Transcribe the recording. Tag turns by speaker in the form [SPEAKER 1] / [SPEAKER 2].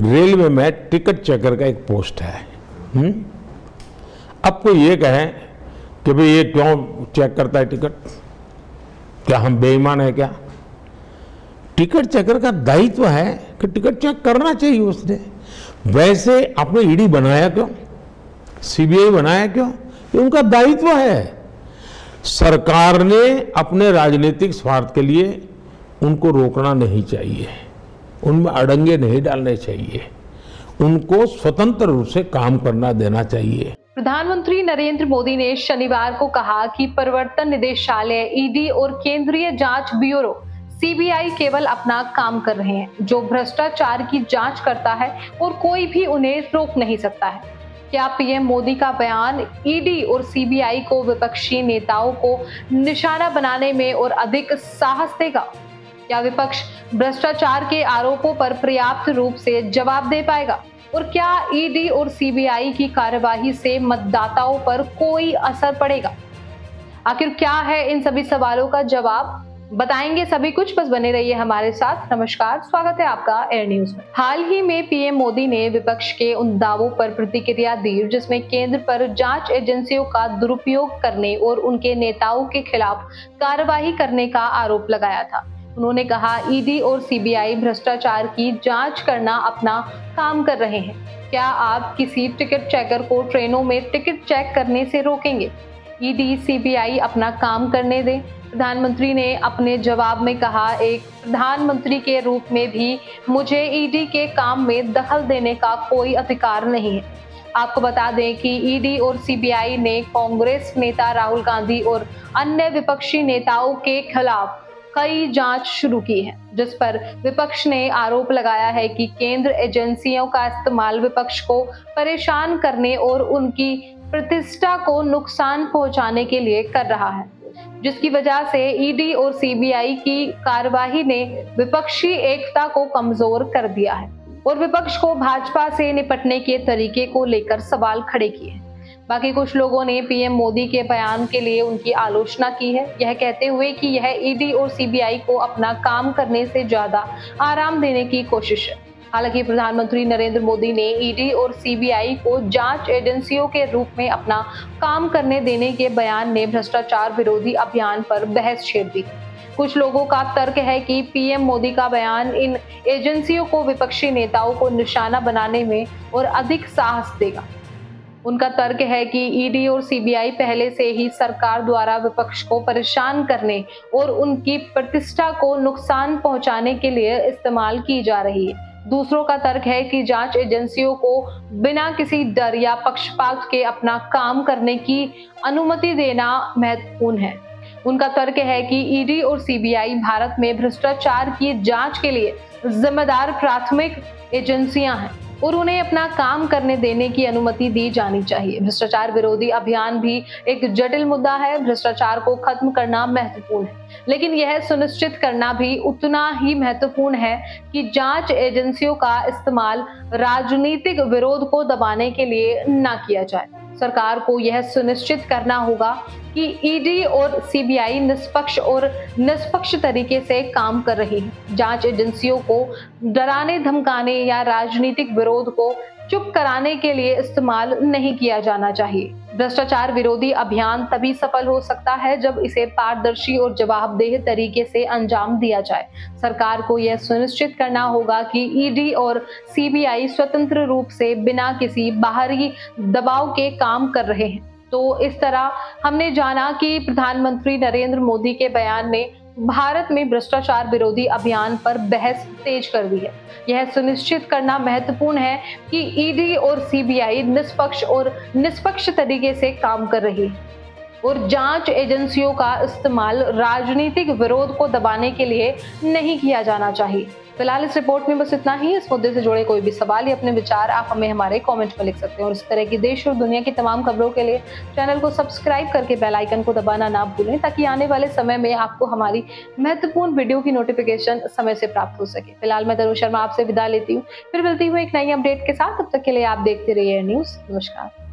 [SPEAKER 1] Railway में ticket checker का एक पोस्ट है। अब कोई ये कहे कि भाई ये क्यों चेक करता है टिकट, क्या हम बेईमान है क्या? टिकट चेकर का दायित्व है कि टिकट चेक करना चाहिए उसने। वैसे आपने ईडी बनाया क्यों, सीबीआई बनाया क्यों? ये उनका दायित्व है। सरकार ने अपने राजनीतिक स्वार्थ के लिए उनको रोकना नहीं चाहिए, उनमें अड़ंगे नहीं डालने चाहिए, उनको स्वतंत्र रूप से काम करना देना चाहिए।
[SPEAKER 2] प्रधानमंत्री नरेंद्र मोदी ने शनिवार को कहा कि प्रवर्तन निदेशालय, ईडी और केंद्रीय जांच ब्यूरो सीबीआई केवल अपना काम कर रहे हैं, जो भ्रष्टाचार की जांच करता है और कोई भी उन्हें रोक नहीं सकता है। क्या पीएम मोदी का बयान ईडी और सीबीआई को विपक्षी नेताओं को निशाना बनाने में और अधिक साहस देगा? क्या विपक्ष भ्रष्टाचार के आरोपों पर पर्याप्त रूप से जवाब दे पाएगा? और क्या ईडी और सीबीआई की कार्यवाही से मतदाताओं पर कोई असर पड़ेगा? आखिर क्या है इन सभी सवालों का जवाब? बताएंगे सभी कुछ, बस बने रहिए हमारे साथ। नमस्कार, स्वागत है आपका एयर न्यूज में। हाल ही में पीएम मोदी ने विपक्ष के उन दावों पर प्रतिक्रिया दी जिसमें केंद्र पर जांच एजेंसियों का दुरुपयोग करने और उनके नेताओं के खिलाफ कार्रवाई करने का आरोप लगाया था। उन्होंने कहा, ईडी और सीबीआई भ्रष्टाचार की जांच करना अपना काम कर रहे हैं। क्या आप किसी टिकट चेकर को ट्रेनों में टिकट चेक करने से रोकेंगे? ईडी सीबीआई अपना काम करने दें। प्रधानमंत्री ने अपने जवाब में कहा, एक प्रधानमंत्री के रूप में भी मुझे ईडी के काम में दखल देने का कोई अधिकार नहीं है। आपको बता दें कि ईडी और सीबीआई ने कांग्रेस नेता राहुल गांधी और अन्य विपक्षी नेताओं के खिलाफ कई जांच शुरू की है, जिस पर विपक्ष ने आरोप लगाया है कि केंद्र एजेंसियों का इस्तेमाल विपक्ष को परेशान करने और उनकी प्रतिष्ठा को नुकसान पहुंचाने के लिए कर रहा है, जिसकी वजह से ईडी और सीबीआई की कार्यवाही ने विपक्षी एकता को कमजोर कर दिया है और विपक्ष को भाजपा से निपटने के तरीके को लेकर सवाल खड़े किए। बाकी कुछ लोगों ने पीएम मोदी के बयान के लिए उनकी आलोचना की है, यह कहते हुए कि यह ईडी और सीबीआई को अपना काम करने से ज्यादा आराम देने की कोशिश है। हालांकि प्रधानमंत्री नरेंद्र मोदी ने ईडी और सीबीआई को जांच एजेंसियों के रूप में अपना काम करने देने के बयान ने भ्रष्टाचार विरोधी अभियान पर बहस छेड़ दी। कुछ लोगों का तर्क है कि पीएम मोदी का बयान इन एजेंसियों को विपक्षी नेताओं को निशाना बनाने में और अधिक साहस देगा। उनका तर्क है कि ईडी और सीबीआई पहले से ही सरकार द्वारा विपक्ष को परेशान करने और उनकी प्रतिष्ठा को नुकसान पहुंचाने के लिए इस्तेमाल की जा रही है। दूसरों का तर्क है कि जांच एजेंसियों को बिना किसी डर या पक्षपात के अपना काम करने की अनुमति देना महत्वपूर्ण है। उनका तर्क है कि ईडी और सीबीआई भारत में भ्रष्टाचार की जांच के लिए जिम्मेदार प्राथमिक एजेंसियां हैं और उन्हें अपना काम करने देने की अनुमति दी जानी चाहिए। भ्रष्टाचार विरोधी अभियान भी एक जटिल मुद्दा है। भ्रष्टाचार को खत्म करना महत्वपूर्ण है, लेकिन यह सुनिश्चित करना भी उतना ही महत्वपूर्ण है कि जांच एजेंसियों का इस्तेमाल राजनीतिक विरोध को दबाने के लिए न किया जाए। सरकार को यह सुनिश्चित करना होगा कि ईडी और सीबीआई निष्पक्ष तरीके से काम कर रही है। जांच एजेंसियों को डराने, धमकाने या राजनीतिक विरोध को चुप कराने के लिए इस्तेमाल नहीं किया जाना चाहिए। भ्रष्टाचार विरोधी अभियान तभी सफल हो सकता है जब इसे पारदर्शी और जवाबदेह तरीके से अंजाम दिया जाए। सरकार को यह सुनिश्चित करना होगा कि ईडी और सीबीआई स्वतंत्र रूप से बिना किसी बाहरी दबाव के काम कर रहे हैं। तो इस तरह हमने जाना कि प्रधानमंत्री नरेंद्र मोदी के बयान ने भारत में भ्रष्टाचार विरोधी अभियान पर बहस तेज कर दी है। यह सुनिश्चित करना महत्वपूर्ण है कि ईडी और सीबीआई निष्पक्ष तरीके से काम कर रही है और जांच एजेंसियों का इस्तेमाल राजनीतिक विरोध को दबाने के लिए नहीं किया जाना चाहिए। फिलहाल इस रिपोर्ट में बस इतना ही। इस मुद्दे से जुड़े कोई भी सवाल या अपने विचार आप हमें हमारे कमेंट में लिख सकते हैं और इस तरह की देश और दुनिया की तमाम खबरों के लिए चैनल को सब्सक्राइब करके बेल आइकन को दबाना ना भूलें, ताकि आने वाले समय में आपको हमारी महत्वपूर्ण वीडियो की नोटिफिकेशन समय से प्राप्त हो सके। फिलहाल मैं तनु शर्मा आपसे विदा लेती हूँ, फिर मिलती हूँ एक नई अपडेट के साथ। तब तक के लिए आप देखते रहिए न्यूज। नमस्कार।